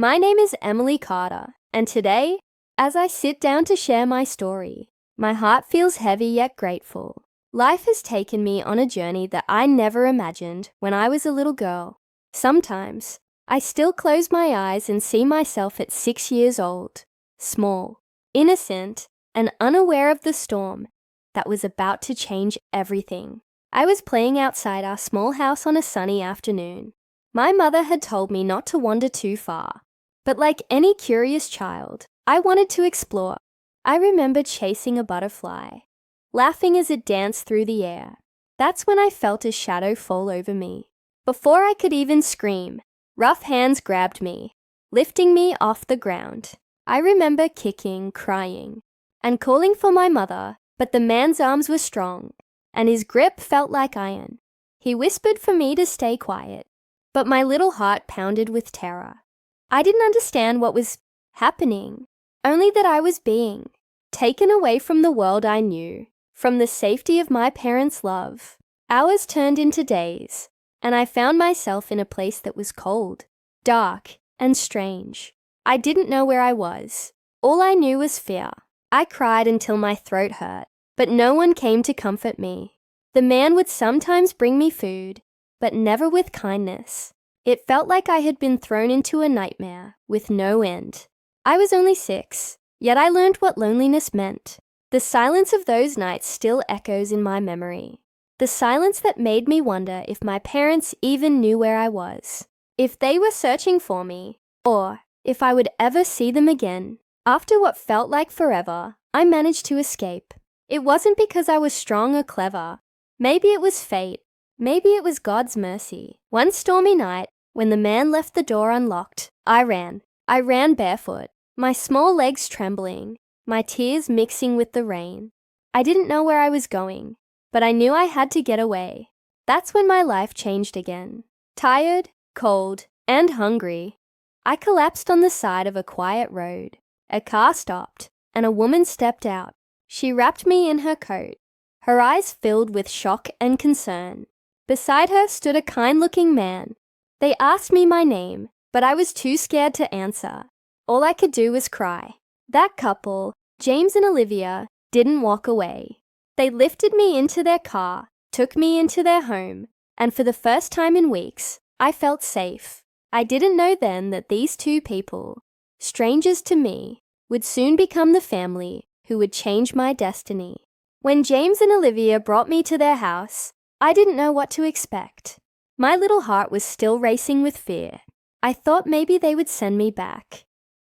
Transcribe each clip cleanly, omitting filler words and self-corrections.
My name is Emily Carter, and today, as I sit down to share my story, my heart feels heavy yet grateful. Life has taken me on a journey that I never imagined when I was a little girl. Sometimes, I still close my eyes and see myself at 6 years old, small, innocent, and unaware of the storm that was about to change everything. I was playing outside our small house on a sunny afternoon. My mother had told me not to wander too far, but like any curious child, I wanted to explore. I remember chasing a butterfly, laughing as it danced through the air. That's when I felt a shadow fall over me. Before I could even scream, rough hands grabbed me, lifting me off the ground. I remember kicking, crying, and calling for my mother, but the man's arms were strong, and his grip felt like iron. He whispered for me to stay quiet, but my little heart pounded with terror. I didn't understand what was happening, only that I was being taken away from the world I knew, from the safety of my parents' love. Hours turned into days, and I found myself in a place that was cold, dark, and strange. I didn't know where I was. All I knew was fear. I cried until my throat hurt, but no one came to comfort me. The man would sometimes bring me food, but never with kindness. It felt like I had been thrown into a nightmare with no end. I was only 6, yet I learned what loneliness meant. The silence of those nights still echoes in my memory. The silence that made me wonder if my parents even knew where I was, if they were searching for me, or if I would ever see them again. After what felt like forever, I managed to escape. It wasn't because I was strong or clever. Maybe it was fate. Maybe it was God's mercy. One stormy night, when the man left the door unlocked, I ran. I ran barefoot, my small legs trembling, my tears mixing with the rain. I didn't know where I was going, but I knew I had to get away. That's when my life changed again. Tired, cold, and hungry, I collapsed on the side of a quiet road. A car stopped, and a woman stepped out. She wrapped me in her coat, her eyes filled with shock and concern. Beside her stood a kind-looking man. They asked me my name, but I was too scared to answer. All I could do was cry. That couple, James and Olivia, didn't walk away. They lifted me into their car, took me into their home, and for the first time in weeks, I felt safe. I didn't know then that these two people, strangers to me, would soon become the family who would change my destiny. When James and Olivia brought me to their house, I didn't know what to expect. My little heart was still racing with fear. I thought maybe they would send me back,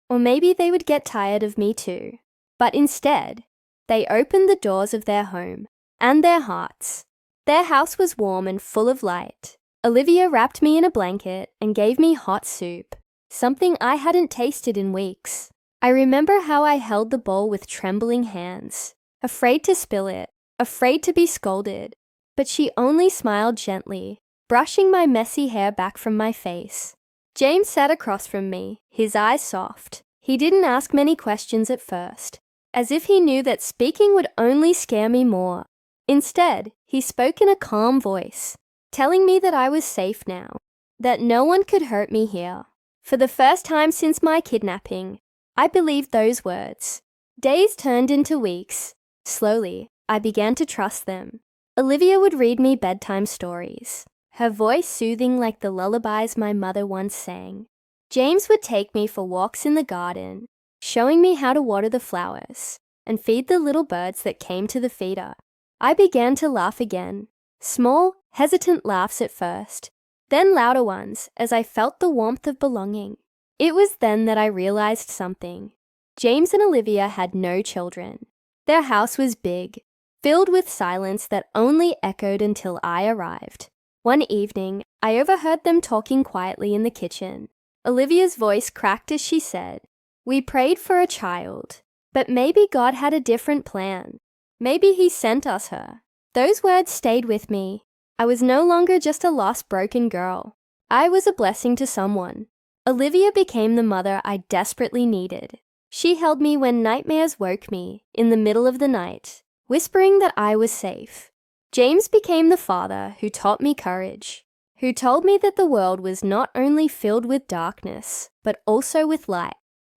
or maybe they would get tired of me too. But instead, they opened the doors of their home and their hearts. Their house was warm and full of light. Olivia wrapped me in a blanket and gave me hot soup, something I hadn't tasted in weeks. I remember how I held the bowl with trembling hands, afraid to spill it, afraid to be scolded. But she only smiled gently, brushing my messy hair back from my face. James sat across from me, his eyes soft. He didn't ask many questions at first, as if he knew that speaking would only scare me more. Instead, he spoke in a calm voice, telling me that I was safe now, that no one could hurt me here. For the first time since my kidnapping, I believed those words. Days turned into weeks. Slowly, I began to trust them. Olivia would read me bedtime stories, her voice soothing like the lullabies my mother once sang. James would take me for walks in the garden, showing me how to water the flowers and feed the little birds that came to the feeder. I began to laugh again, small, hesitant laughs at first, then louder ones as I felt the warmth of belonging. It was then that I realized something. James and Olivia had no children. Their house was big, filled with silence that only echoed until I arrived. One evening, I overheard them talking quietly in the kitchen. Olivia's voice cracked as she said, "We prayed for a child, but maybe God had a different plan. Maybe He sent us her." Those words stayed with me. I was no longer just a lost, broken girl. I was a blessing to someone. Olivia became the mother I desperately needed. She held me when nightmares woke me in the middle of the night, whispering that I was safe. James became the father who taught me courage. who told me that the world was not only filled with darkness, but also with light.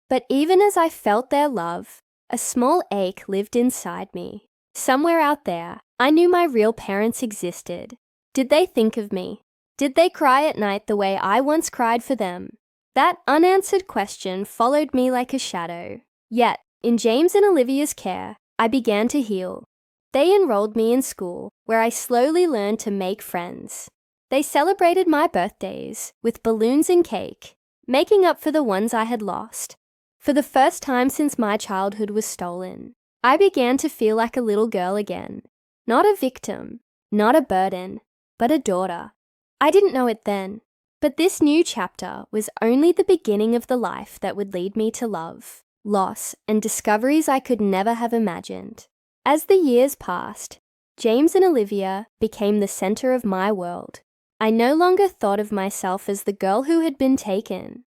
But even as I felt their love, a small ache lived inside me. Somewhere out there, I knew my real parents existed. Did they think of me? Did they cry at night the way I once cried for them? That unanswered question followed me like a shadow. Yet, in James and Olivia's care, I began to heal. They enrolled me in school, where I slowly learned to make friends. They celebrated my birthdays with balloons and cake, making up for the ones I had lost. For the first time since my childhood was stolen, I began to feel like a little girl again. Not a victim, not a burden, but a daughter. I didn't know it then, but this new chapter was only the beginning of the life that would lead me to love, loss, and discoveries I could never have imagined. As the years passed, James and Olivia became the center of my world. I no longer thought of myself as the girl who had been taken.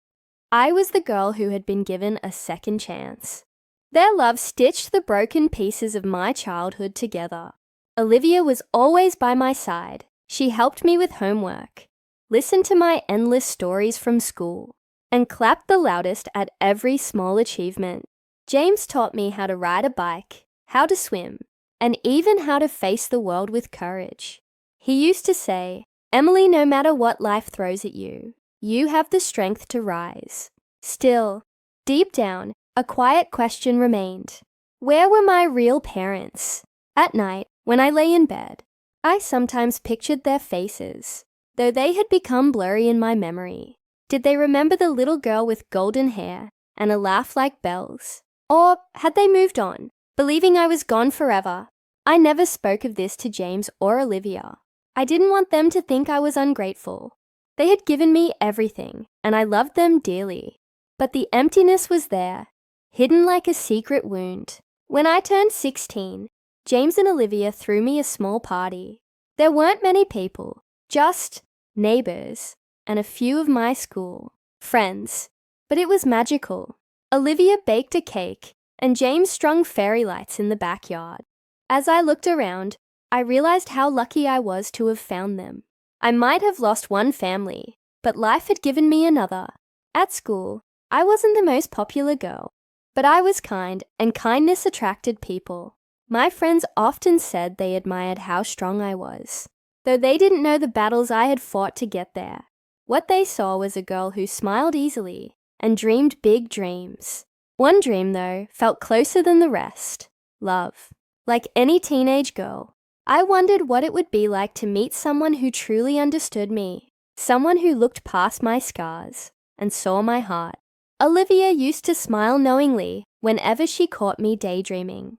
I was the girl who had been given a second chance. Their love stitched the broken pieces of my childhood together. Olivia was always by my side. She helped me with homework, listened to my endless stories from school, and clapped the loudest at every small achievement. James taught me how to ride a bike, how to swim, and even how to face the world with courage. He used to say, "Emily, no matter what life throws at you, you have the strength to rise." Still, deep down, a quiet question remained. Where were my real parents? At night, when I lay in bed, I sometimes pictured their faces, though they had become blurry in my memory. Did they remember the little girl with golden hair and a laugh like bells? Or had they moved on, believing I was gone forever? I never spoke of this to James or Olivia. I didn't want them to think I was ungrateful. They had given me everything, and I loved them dearly. But the emptiness was there, hidden like a secret wound. When I turned 16, James and Olivia threw me a small party. There weren't many people, just neighbors and a few of my school friends. But it was magical. Olivia baked a cake, and James strung fairy lights in the backyard. As I looked around, I realized how lucky I was to have found them. I might have lost one family, but life had given me another. At school, I wasn't the most popular girl, but I was kind, and kindness attracted people. My friends often said they admired how strong I was, though they didn't know the battles I had fought to get there. What they saw was a girl who smiled easily and dreamed big dreams. One dream, though, felt closer than the rest: love. Like any teenage girl, I wondered what it would be like to meet someone who truly understood me, someone who looked past my scars and saw my heart. Olivia used to smile knowingly whenever she caught me daydreaming.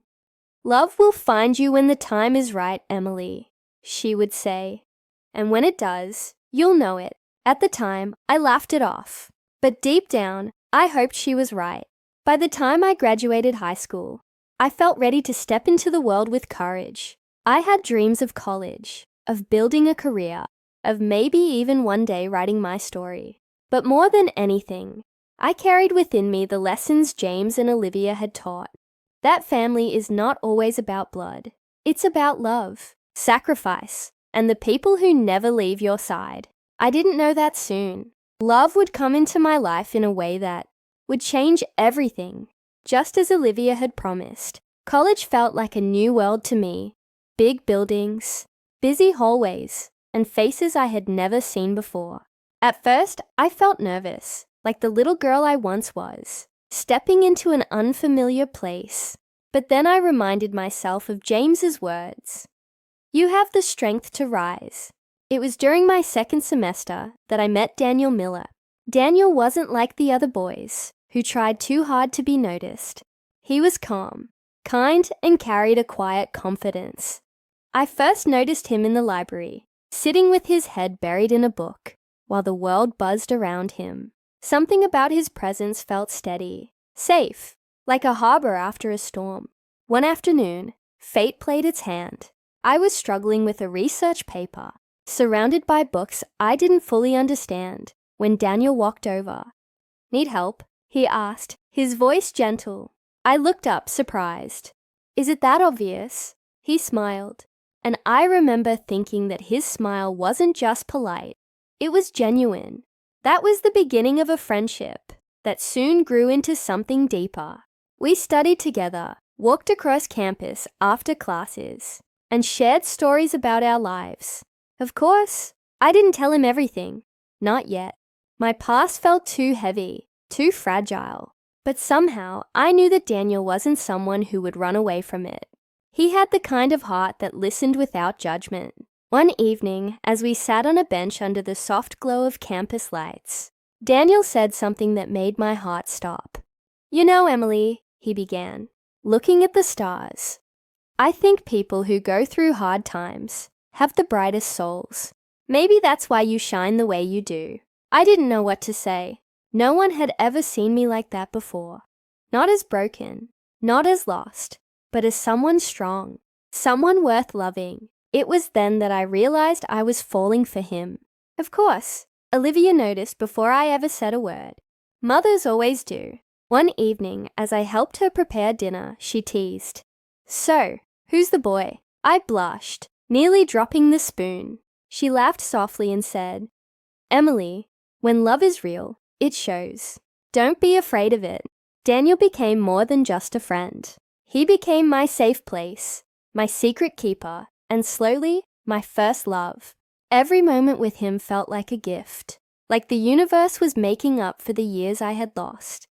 "Love will find you when the time is right, Emily," she would say. "And when it does, you'll know it." At the time, I laughed it off. But deep down, I hoped she was right. By the time I graduated high school, I felt ready to step into the world with courage. I had dreams of college, of building a career, of maybe even one day writing my story. But more than anything, I carried within me the lessons James and Olivia had taught. That family is not always about blood. It's about love, sacrifice, and the people who never leave your side. I didn't know that soon. Love would come into my life in a way that would change everything, just as Olivia had promised. College felt like a new world to me. Big buildings, busy hallways, and faces I had never seen before. At first, I felt nervous, like the little girl I once was, stepping into an unfamiliar place. But then I reminded myself of James's words. "You have the strength to rise." It was during my second semester that I met Daniel Miller. Daniel wasn't like the other boys, who tried too hard to be noticed. He was calm, kind, and carried a quiet confidence. I first noticed him in the library, sitting with his head buried in a book, while the world buzzed around him. Something about his presence felt steady, safe, like a harbor after a storm. One afternoon, fate played its hand. I was struggling with a research paper, surrounded by books I didn't fully understand, when Daniel walked over. "Need help?" he asked, his voice gentle. I looked up, surprised. "Is it that obvious?" He smiled, and I remember thinking that his smile wasn't just polite, It was genuine. That was the beginning of a friendship that soon grew into something deeper. We studied together, walked across campus after classes, and shared stories about our lives. Of course, I didn't tell him everything. Not yet. My past felt too heavy, too fragile. But somehow, I knew that Daniel wasn't someone who would run away from it. He had the kind of heart that listened without judgment. One evening, as we sat on a bench under the soft glow of campus lights, Daniel said something that made my heart stop. "You know, Emily," he began, looking at the stars, "I think people who go through hard times have the brightest souls. Maybe that's why you shine the way you do." I didn't know what to say. No one had ever seen me like that before. Not as broken, not as lost, but as someone strong, someone worth loving. It was then that I realized I was falling for him. Of course, Olivia noticed before I ever said a word. Mothers always do. One evening, as I helped her prepare dinner, she teased, "So, who's the boy?" I blushed, nearly dropping the spoon. She laughed softly and said, "Emily, when love is real, it shows. Don't be afraid of it." Daniel became more than just a friend. He became my safe place, my secret keeper, and slowly, my first love. Every moment with him felt like a gift, like the universe was making up for the years I had lost.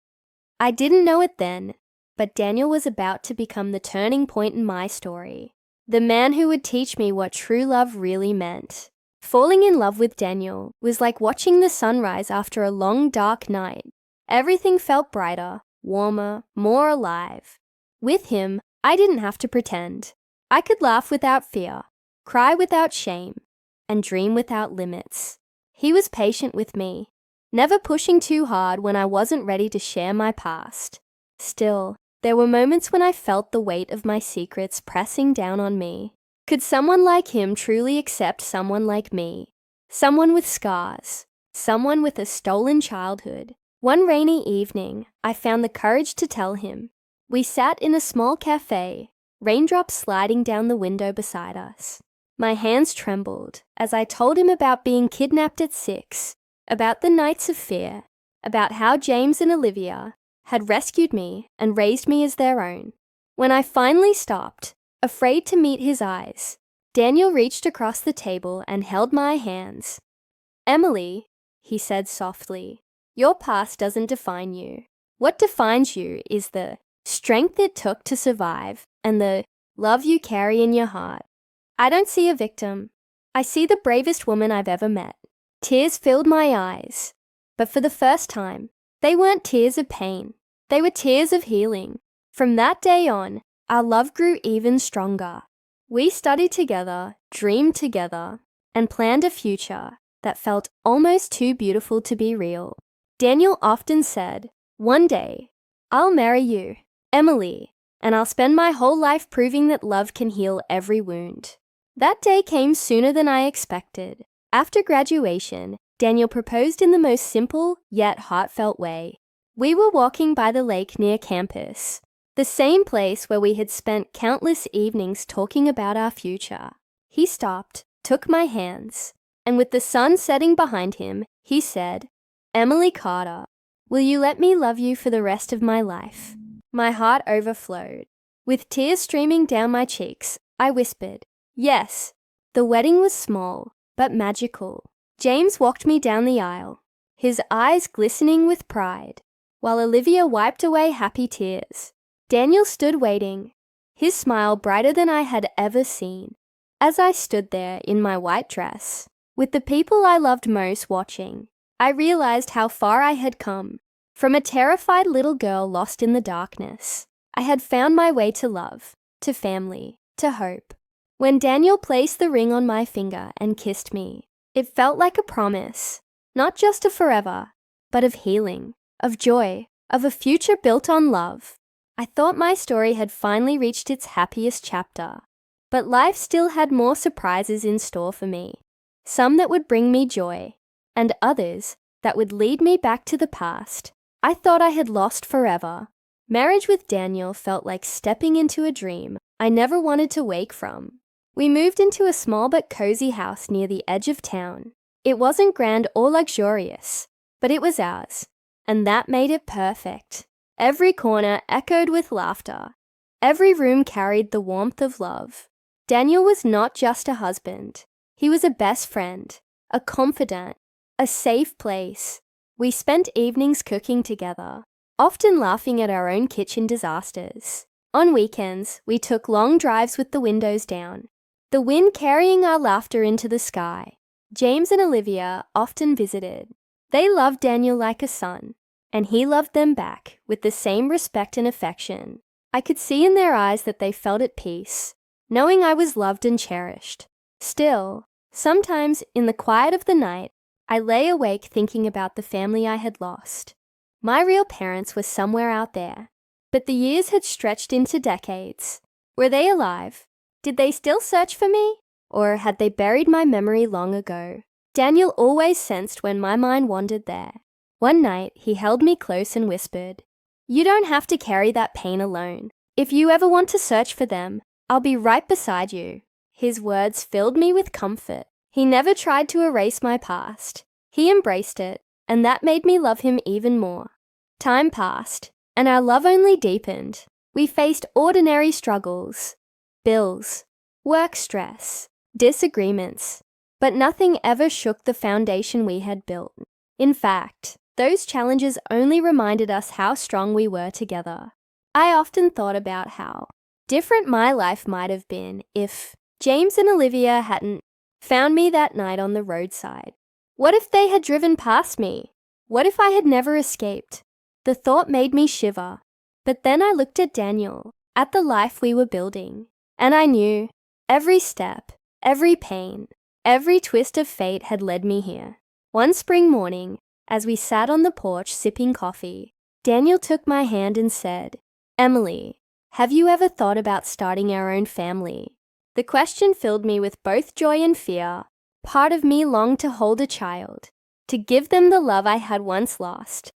I didn't know it then, but Daniel was about to become the turning point in my story, the man who would teach me what true love really meant. Falling in love with Daniel was like watching the sunrise after a long, dark night. Everything felt brighter, warmer, more alive. With him, I didn't have to pretend. I could laugh without fear, cry without shame, and dream without limits. He was patient with me, never pushing too hard when I wasn't ready to share my past. Still, there were moments when I felt the weight of my secrets pressing down on me. Could someone like him truly accept someone like me? Someone with scars, someone with a stolen childhood. One rainy evening, I found the courage to tell him. We sat in a small cafe, raindrops sliding down the window beside us. My hands trembled as I told him about being kidnapped at 6, about the nights of fear, about how James and Olivia had rescued me and raised me as their own. When I finally stopped, afraid to meet his eyes, Daniel reached across the table and held my hands. "Emily," he said softly, "your past doesn't define you. What defines you is the strength it took to survive and the love you carry in your heart. I don't see a victim. I see the bravest woman I've ever met." Tears filled my eyes, but for the first time, they weren't tears of pain. They were tears of healing. From that day on, our love grew even stronger. We studied together, dreamed together, and planned a future that felt almost too beautiful to be real. Daniel often said, "One day, I'll marry you, Emily, and I'll spend my whole life proving that love can heal every wound." That day came sooner than I expected. After graduation, Daniel proposed in the most simple yet heartfelt way. We were walking by the lake near campus, the same place where we had spent countless evenings talking about our future. He stopped, took my hands, and with the sun setting behind him, he said, "Emily Carter, will you let me love you for the rest of my life?" My heart overflowed. With tears streaming down my cheeks, I whispered, "Yes." The wedding was small, but magical. James walked me down the aisle, his eyes glistening with pride, while Olivia wiped away happy tears. Daniel stood waiting, his smile brighter than I had ever seen. As I stood there in my white dress, with the people I loved most watching, I realized how far I had come. From a terrified little girl lost in the darkness, I had found my way to love, to family, to hope. When Daniel placed the ring on my finger and kissed me, it felt like a promise, not just of forever, but of healing, of joy, of a future built on love. I thought my story had finally reached its happiest chapter, but life still had more surprises in store for me, some that would bring me joy, and others that would lead me back to the past I thought I had lost forever. Marriage with Daniel felt like stepping into a dream I never wanted to wake from. We moved into a small but cozy house near the edge of town. It wasn't grand or luxurious, but it was ours, and that made it perfect. Every corner echoed with laughter. Every room carried the warmth of love. Daniel was not just a husband. He was a best friend, a confidant, a safe place. We spent evenings cooking together, often laughing at our own kitchen disasters. On weekends, we took long drives with the windows down, the wind carrying our laughter into the sky. James and Olivia often visited. They loved Daniel like a son, and he loved them back with the same respect and affection. I could see in their eyes that they felt at peace, knowing I was loved and cherished. Still, sometimes in the quiet of the night, I lay awake thinking about the family I had lost. My real parents were somewhere out there, but the years had stretched into decades. Were they alive? Did they still search for me? Or had they buried my memory long ago? Daniel always sensed when my mind wandered there. One night, he held me close and whispered, "You don't have to carry that pain alone. If you ever want to search for them, I'll be right beside you." His words filled me with comfort. He never tried to erase my past. He embraced it, and that made me love him even more. Time passed, and our love only deepened. We faced ordinary struggles, bills, work stress, disagreements, but nothing ever shook the foundation we had built. In fact, those challenges only reminded us how strong we were together. I often thought about how different my life might have been if James and Olivia hadn't found me that night on the roadside. What if they had driven past me? What if I had never escaped? The thought made me shiver. But then I looked at Daniel, at the life we were building, and I knew every step, every pain, every twist of fate had led me here. One spring morning, as we sat on the porch sipping coffee, Daniel took my hand and said, "Emily, have you ever thought about starting our own family?" The question filled me with both joy and fear. Part of me longed to hold a child, to give them the love I had once lost.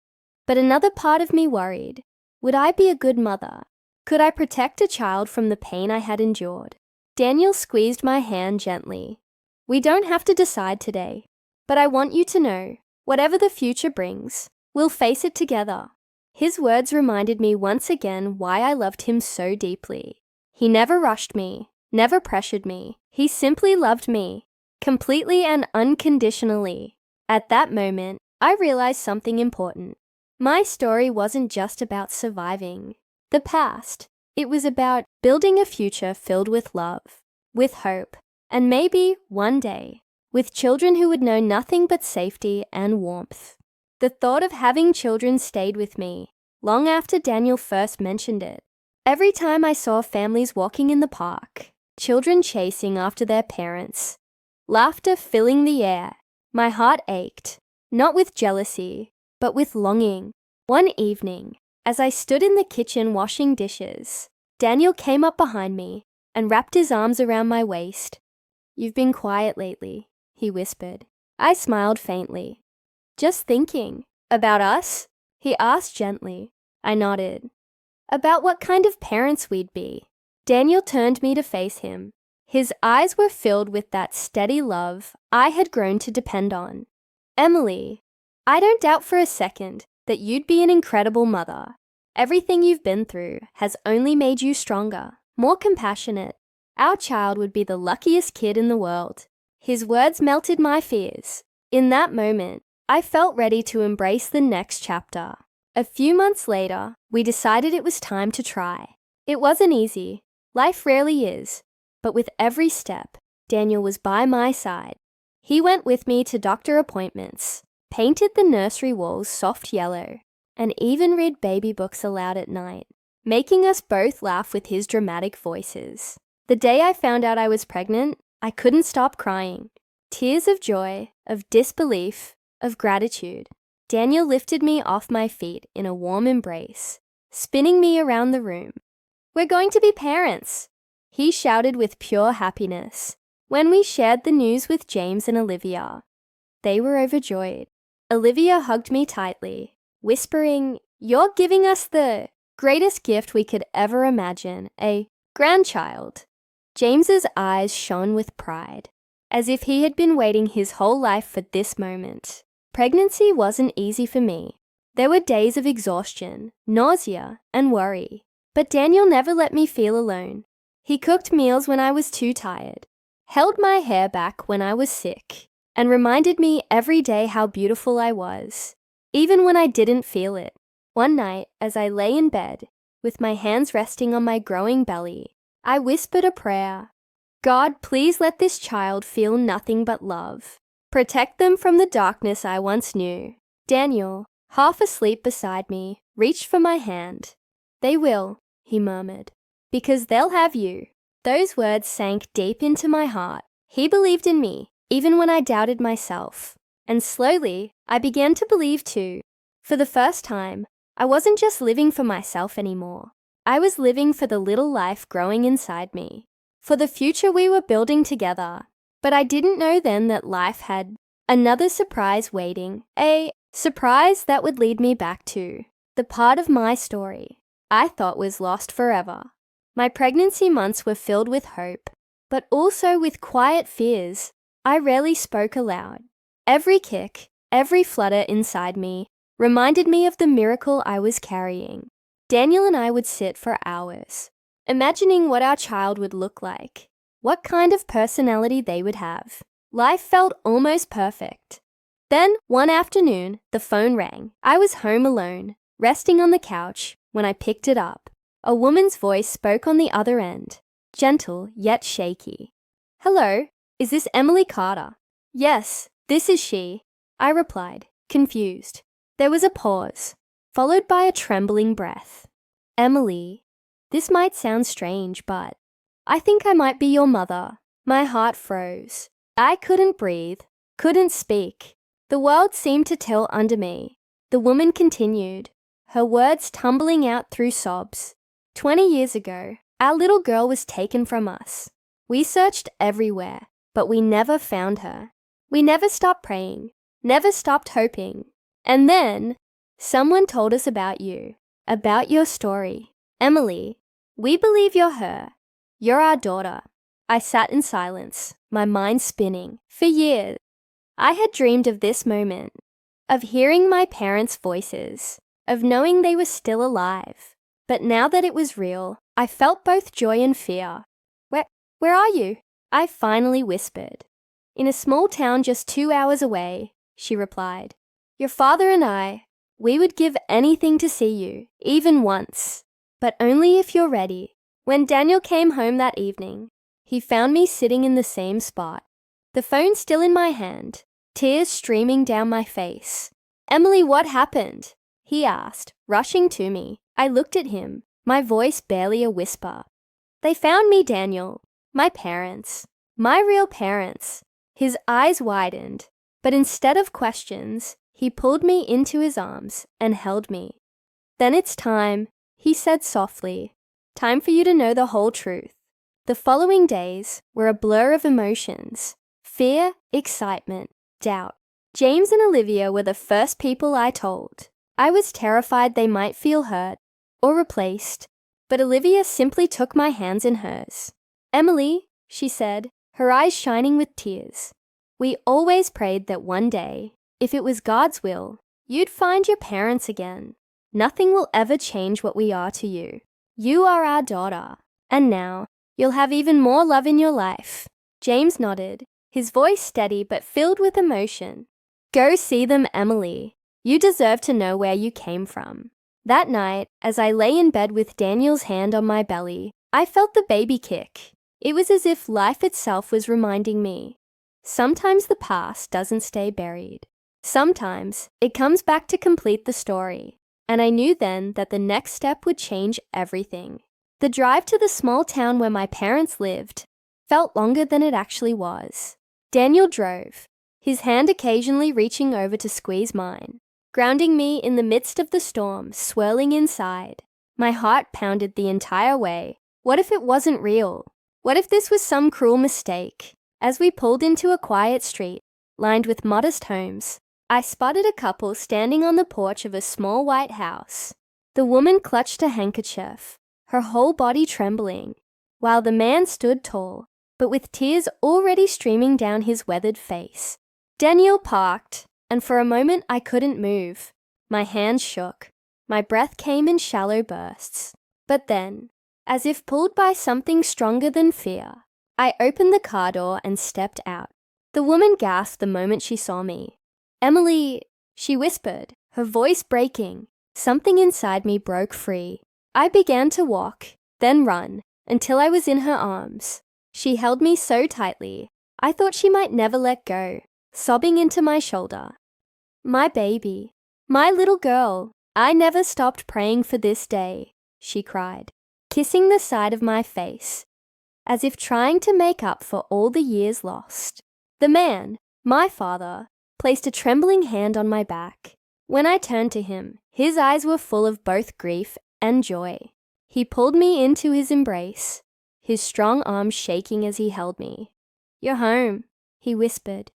But another part of me worried, would I be a good mother? Could I protect a child from the pain I had endured? Daniel squeezed my hand gently. "We don't have to decide today, but I want you to know, whatever the future brings, we'll face it together." His words reminded me once again why I loved him so deeply. He never rushed me, never pressured me. He simply loved me, completely and unconditionally. At that moment, I realized something important. My story wasn't just about surviving the past. It was about building a future filled with love, with hope, and maybe, one day, with children who would know nothing but safety and warmth. The thought of having children stayed with me long after Daniel first mentioned it. Every time I saw families walking in the park, children chasing after their parents, laughter filling the air, my heart ached, not with jealousy, but with longing. One evening, as I stood in the kitchen washing dishes, Daniel came up behind me and wrapped his arms around my waist. "You've been quiet lately," he whispered. I smiled faintly. "Just thinking. About us?" he asked gently. I nodded. "About what kind of parents we'd be." Daniel turned me to face him. His eyes were filled with that steady love I had grown to depend on. "Emily, I don't doubt for a second that you'd be an incredible mother. Everything you've been through has only made you stronger, more compassionate. Our child would be the luckiest kid in the world." His words melted my fears. In that moment, I felt ready to embrace the next chapter. A few months later, we decided it was time to try. It wasn't easy. Life rarely is. But with every step, Daniel was by my side. He went with me to doctor appointments, painted the nursery walls soft yellow, and even read baby books aloud at night, making us both laugh with his dramatic voices. The day I found out I was pregnant, I couldn't stop crying. Tears of joy, of disbelief, of gratitude. Daniel lifted me off my feet in a warm embrace, spinning me around the room. "We're going to be parents!" he shouted with pure happiness. When we shared the news with James and Olivia, they were overjoyed. Olivia hugged me tightly, whispering, "You're giving us the greatest gift we could ever imagine, a grandchild." James's eyes shone with pride. as if he had been waiting his whole life for this moment. Pregnancy wasn't easy for me. There were days of exhaustion, nausea, and worry. But Daniel never let me feel alone. He cooked meals when I was too tired, held my hair back when I was sick, and reminded me every day how beautiful I was, even when I didn't feel it. One night, as I lay in bed, with my hands resting on my growing belly, I whispered a prayer. God, please let this child feel nothing but love. Protect them from the darkness I once knew. Daniel, half asleep beside me, reached for my hand. They will, he murmured, because they'll have you. Those words sank deep into my heart. He believed in me, even when I doubted myself. And slowly, I began to believe too. For the first time, I wasn't just living for myself anymore. I was living for the little life growing inside me, for the future we were building together. But I didn't know then that life had another surprise waiting, a surprise that would lead me back to the part of my story I thought was lost forever. My pregnancy months were filled with hope, but also with quiet fears I rarely spoke aloud. Every kick, every flutter inside me reminded me of the miracle I was carrying. Daniel and I would sit for hours, imagining what our child would look like, what kind of personality they would have. Life felt almost perfect. Then, one afternoon, the phone rang. I was home alone, resting on the couch, when I picked it up. A woman's voice spoke on the other end, gentle yet shaky. Hello, is this Emily Carter? Yes, this is she, I replied, confused. There was a pause, followed by a trembling breath. Emily, this might sound strange, but I think I might be your mother. My heart froze. I couldn't breathe, couldn't speak. The world seemed to tilt under me. The woman continued, her words tumbling out through sobs. 20 years ago, our little girl was taken from us. We searched everywhere, but we never found her. We never stopped praying, never stopped hoping. And then, someone told us about you, about your story. Emily, we believe you're her. You're our daughter. I sat in silence, my mind spinning. For years, I had dreamed of this moment, of hearing my parents' voices, of knowing they were still alive. But now that it was real, I felt both joy and fear. Where are you? I finally whispered. In a small town just 2 hours away, she replied. Your father and I, we would give anything to see you, even once, but only if you're ready. When Daniel came home that evening, he found me sitting in the same spot, the phone still in my hand, tears streaming down my face. Emily, what happened? He asked, rushing to me. I looked at him, my voice barely a whisper. They found me, Daniel. My parents. My real parents. His eyes widened, but instead of questions, he pulled me into his arms and held me. Then it's time, he said softly. Time for you to know the whole truth. The following days were a blur of emotions. Fear, excitement, doubt. James and Olivia were the first people I told. I was terrified they might feel hurt or replaced, but Olivia simply took my hands in hers. Emily, she said, her eyes shining with tears. We always prayed that one day, if it was God's will, you'd find your parents again. Nothing will ever change what we are to you. You are our daughter, and now you'll have even more love in your life. James nodded, his voice steady but filled with emotion. Go see them, Emily. You deserve to know where you came from. That night, as I lay in bed with Daniel's hand on my belly, I felt the baby kick. It was as if life itself was reminding me. Sometimes the past doesn't stay buried. Sometimes it comes back to complete the story. And I knew then that the next step would change everything. The drive to the small town where my parents lived felt longer than it actually was. Daniel drove, his hand occasionally reaching over to squeeze mine, grounding me in the midst of the storm, swirling inside. My heart pounded the entire way. What if it wasn't real? What if this was some cruel mistake? As we pulled into a quiet street, lined with modest homes, I spotted a couple standing on the porch of a small white house. The woman clutched a handkerchief, her whole body trembling, while the man stood tall, but with tears already streaming down his weathered face. Daniel parked, and for a moment I couldn't move. My hands shook. My breath came in shallow bursts. But then, as if pulled by something stronger than fear, I opened the car door and stepped out. The woman gasped the moment she saw me. "Emily," she whispered, her voice breaking. Something inside me broke free. I began to walk, then run, until I was in her arms. She held me so tightly, I thought she might never let go, sobbing into my shoulder. "My baby, my little girl, I never stopped praying for this day," she cried, kissing the side of my face, as if trying to make up for all the years lost. The man, my father, placed a trembling hand on my back. When I turned to him, his eyes were full of both grief and joy. He pulled me into his embrace, his strong arms shaking as he held me. "You're home," he whispered.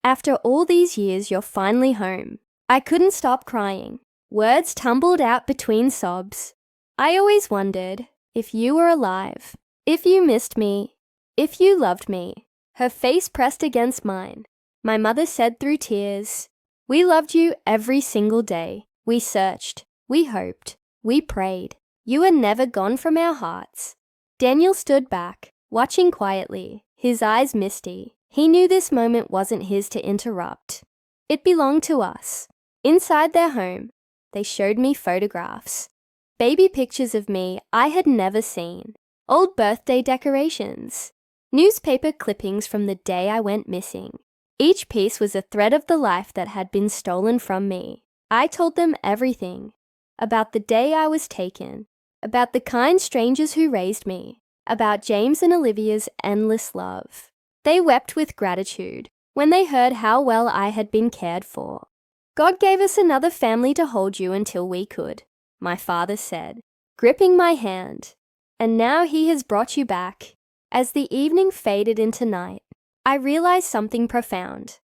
"After all these years, you're finally home." I couldn't stop crying. Words tumbled out between sobs. "I always wondered if you were alive, if you missed me, if you loved me." Her face pressed against mine. My mother said through tears, "We loved you every single day. We searched, we hoped, we prayed. You were never gone from our hearts." Daniel stood back, watching quietly, his eyes misty. He knew this moment wasn't his to interrupt. It belonged to us. Inside their home, they showed me photographs. Baby pictures of me I had never seen. Old birthday decorations. Newspaper clippings from the day I went missing. Each piece was a thread of the life that had been stolen from me. I told them everything. About the day I was taken. About the kind strangers who raised me. About James and Olivia's endless love. They wept with gratitude when they heard how well I had been cared for. "God gave us another family to hold you until we could," my father said, gripping my hand. "And now he has brought you back." As the evening faded into night, I realized something profound.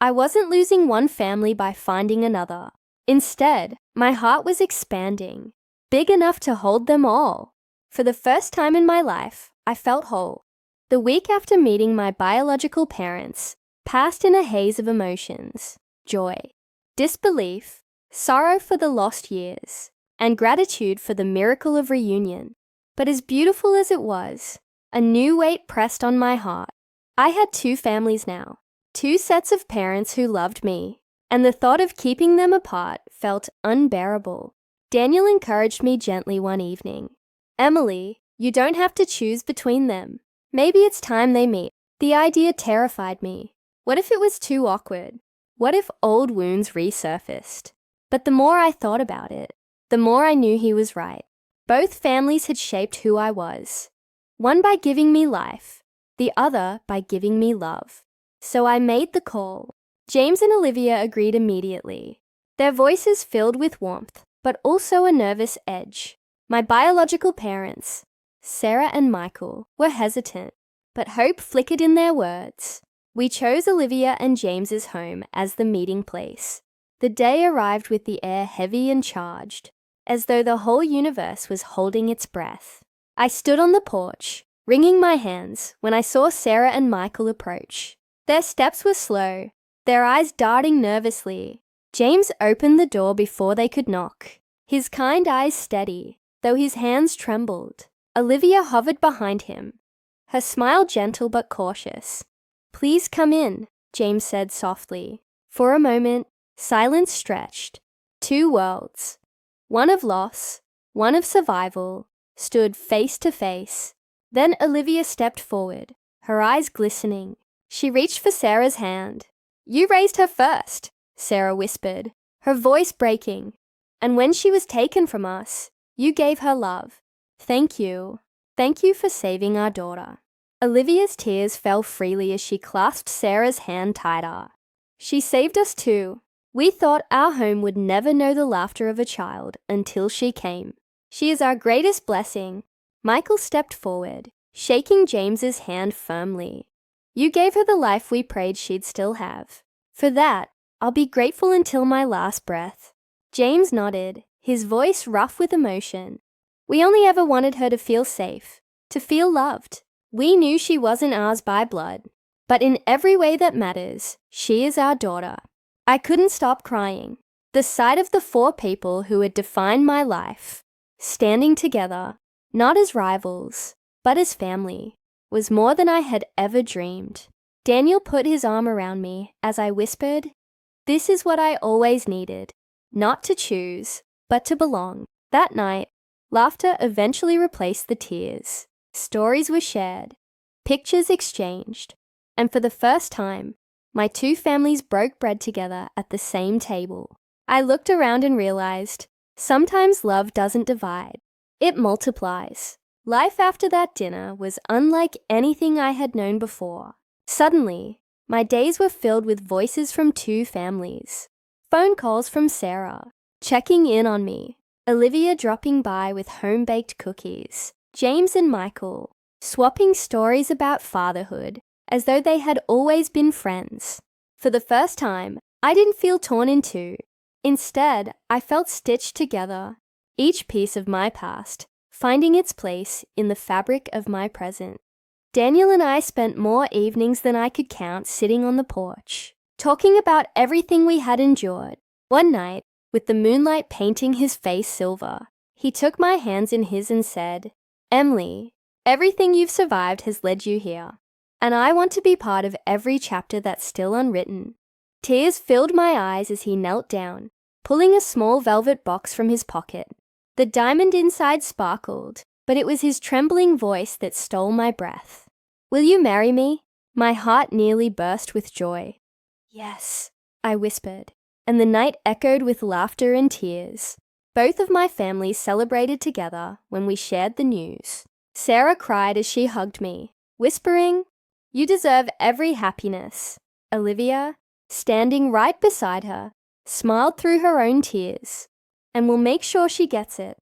I wasn't losing one family by finding another. Instead, my heart was expanding, big enough to hold them all. For the first time in my life, I felt whole. The week after meeting my biological parents passed in a haze of emotions: joy, disbelief, sorrow for the lost years, and gratitude for the miracle of reunion. But as beautiful as it was, a new weight pressed on my heart. I had two families now, two sets of parents who loved me, and the thought of keeping them apart felt unbearable. Daniel encouraged me gently one evening. "Emily, you don't have to choose between them. Maybe it's time they meet." The idea terrified me. What if it was too awkward? What if old wounds resurfaced? But the more I thought about it, the more I knew he was right. Both families had shaped who I was. One by giving me life, the other by giving me love. So I made the call. James and Olivia agreed immediately. Their voices filled with warmth, but also a nervous edge. My biological parents, Sarah and Michael, were hesitant, but hope flickered in their words. We chose Olivia and James's home as the meeting place. The day arrived with the air heavy and charged, as though the whole universe was holding its breath. I stood on the porch, wringing my hands, when I saw Sarah and Michael approach. Their steps were slow, their eyes darting nervously. James opened the door before they could knock, his kind eyes steady, though his hands trembled. Olivia hovered behind him, her smile gentle but cautious. "Please come in," James said softly. For a moment, silence stretched. Two worlds, one of loss, one of survival, stood face to face. Then Olivia stepped forward, her eyes glistening. She reached for Sarah's hand. "You raised her first," Sarah whispered, her voice breaking. "And when she was taken from us, you gave her love. Thank you. Thank you for saving our daughter." Olivia's tears fell freely as she clasped Sarah's hand tighter. "She saved us too. We thought our home would never know the laughter of a child until she came. She is our greatest blessing." Michael stepped forward, shaking James's hand firmly. "You gave her the life we prayed she'd still have. For that, I'll be grateful until my last breath." James nodded, his voice rough with emotion. "We only ever wanted her to feel safe, to feel loved. We knew she wasn't ours by blood, but in every way that matters, she is our daughter. I couldn't stop crying. The sight of the four people who had defined my life, standing together, not as rivals, but as family, was more than I had ever dreamed. Daniel put his arm around me as I whispered, "This is what I always needed, not to choose, but to belong." That night, laughter eventually replaced the tears. Stories were shared, pictures exchanged, and for the first time, my two families broke bread together at the same table. I looked around and realized, sometimes love doesn't divide, it multiplies. Life after that dinner was unlike anything I had known before. Suddenly, my days were filled with voices from two families. Phone calls from Sarah, checking in on me, Olivia dropping by with home-baked cookies, James and Michael swapping stories about fatherhood as though they had always been friends. For the first time, I didn't feel torn in two. Instead, I felt stitched together, each piece of my past finding its place in the fabric of my present. Daniel and I spent more evenings than I could count sitting on the porch, talking about everything we had endured. One night, with the moonlight painting his face silver, he took my hands in his and said, "Emily, everything you've survived has led you here, and I want to be part of every chapter that's still unwritten." Tears filled my eyes as he knelt down, pulling a small velvet box from his pocket. The diamond inside sparkled, but it was his trembling voice that stole my breath. "Will you marry me?" My heart nearly burst with joy. "Yes," I whispered, and the night echoed with laughter and tears. Both of my families celebrated together when we shared the news. Sarah cried as she hugged me, whispering, "You deserve every happiness." Olivia, standing right beside her, smiled through her own tears, "And we'll make sure she gets it."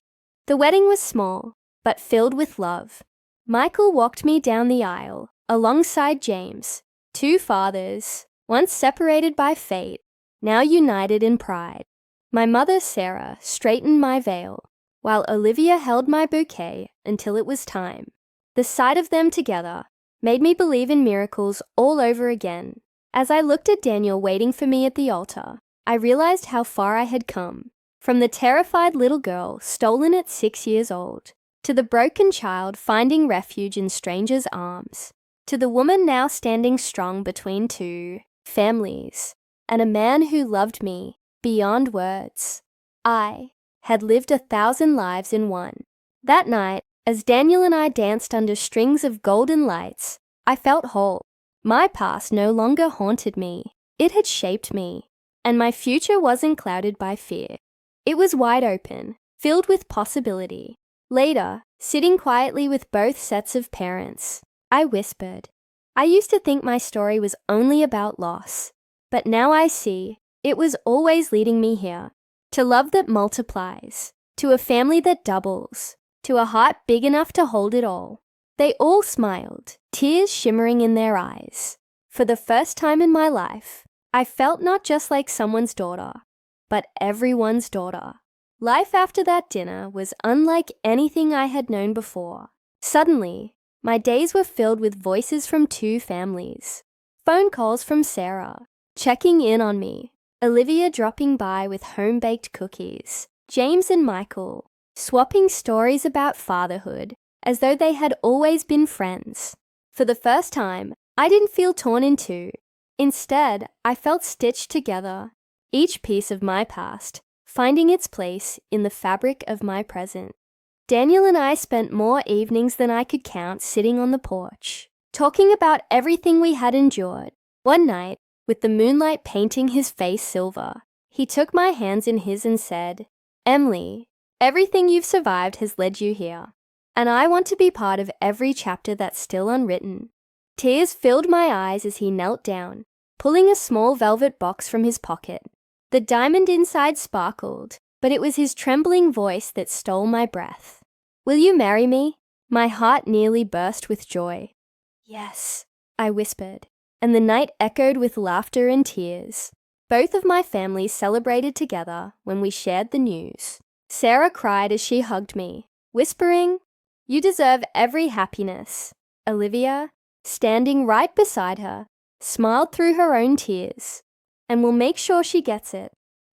The wedding was small, but filled with love. Michael walked me down the aisle, alongside James, two fathers, once separated by fate, now united in pride. My mother, Sarah, straightened my veil, while Olivia held my bouquet until it was time. The sight of them together made me believe in miracles all over again. As I looked at Daniel waiting for me at the altar, I realized how far I had come. From the terrified little girl stolen at 6 years old, to the broken child finding refuge in strangers' arms, to the woman now standing strong between two families, and a man who loved me beyond words. I had lived 1,000 lives in one. That night, as Daniel and I danced under strings of golden lights, I felt whole. My past no longer haunted me. It had shaped me, and my future wasn't clouded by fear. It was wide open, filled with possibility. Later, sitting quietly with both sets of parents, I whispered, "I used to think my story was only about loss, but now I see it was always leading me here, to love that multiplies, to a family that doubles, to a heart big enough to hold it all." They all smiled, tears shimmering in their eyes. For the first time in my life, I felt not just like someone's daughter, but everyone's daughter. Life after that dinner was unlike anything I had known before. Suddenly, my days were filled with voices from two families. Phone calls from Sarah, checking in on me, Olivia dropping by with home-baked cookies, James and Michael swapping stories about fatherhood as though they had always been friends. For the first time, I didn't feel torn in two. Instead, I felt stitched together, each piece of my past finding its place in the fabric of my present. Daniel and I spent more evenings than I could count sitting on the porch, talking about everything we had endured. One night, with the moonlight painting his face silver, he took my hands in his and said, "Emily, everything you've survived has led you here, and I want to be part of every chapter that's still unwritten." Tears filled my eyes as he knelt down, pulling a small velvet box from his pocket. The diamond inside sparkled, but it was his trembling voice that stole my breath. "Will you marry me?" My heart nearly burst with joy. "Yes," I whispered, and the night echoed with laughter and tears. Both of my families celebrated together when we shared the news. Sarah cried as she hugged me, whispering, "You deserve every happiness." Olivia, standing right beside her, smiled through her own tears. And we'll make sure she gets it.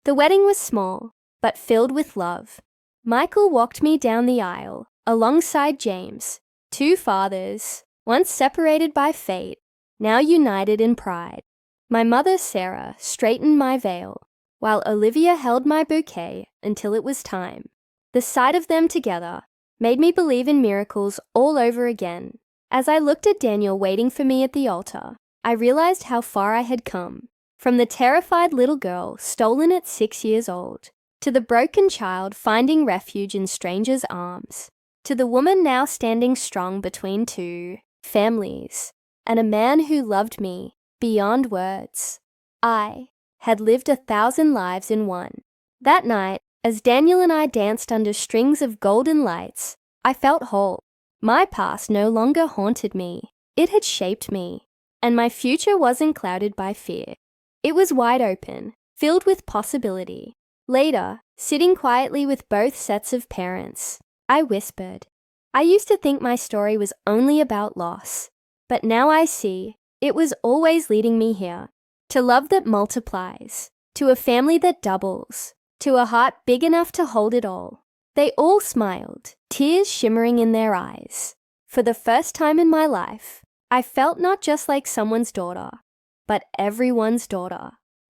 The wedding was small, but filled with love. Michael walked me down the aisle, alongside James, two fathers, once separated by fate, now united in pride. My mother, Sarah, straightened my veil, while Olivia held my bouquet until it was time. The sight of them together made me believe in miracles all over again. As I looked at Daniel waiting for me at the altar, I realized how far I had come. From the terrified little girl stolen at 6 years old, to the broken child finding refuge in strangers' arms, to the woman now standing strong between two families, and a man who loved me beyond words. I had lived 1,000 lives in one. That night, as Daniel and I danced under strings of golden lights, I felt whole. My past no longer haunted me. It had shaped me, and my future wasn't clouded by fear. It was wide open, filled with possibility. Later, sitting quietly with both sets of parents, I whispered, I used to think my story was only about loss, but now I see it was always leading me here, to love that multiplies, to a family that doubles, to a heart big enough to hold it all. They all smiled, tears shimmering in their eyes. For the first time in my life, I felt not just like someone's daughter, but everyone's daughter.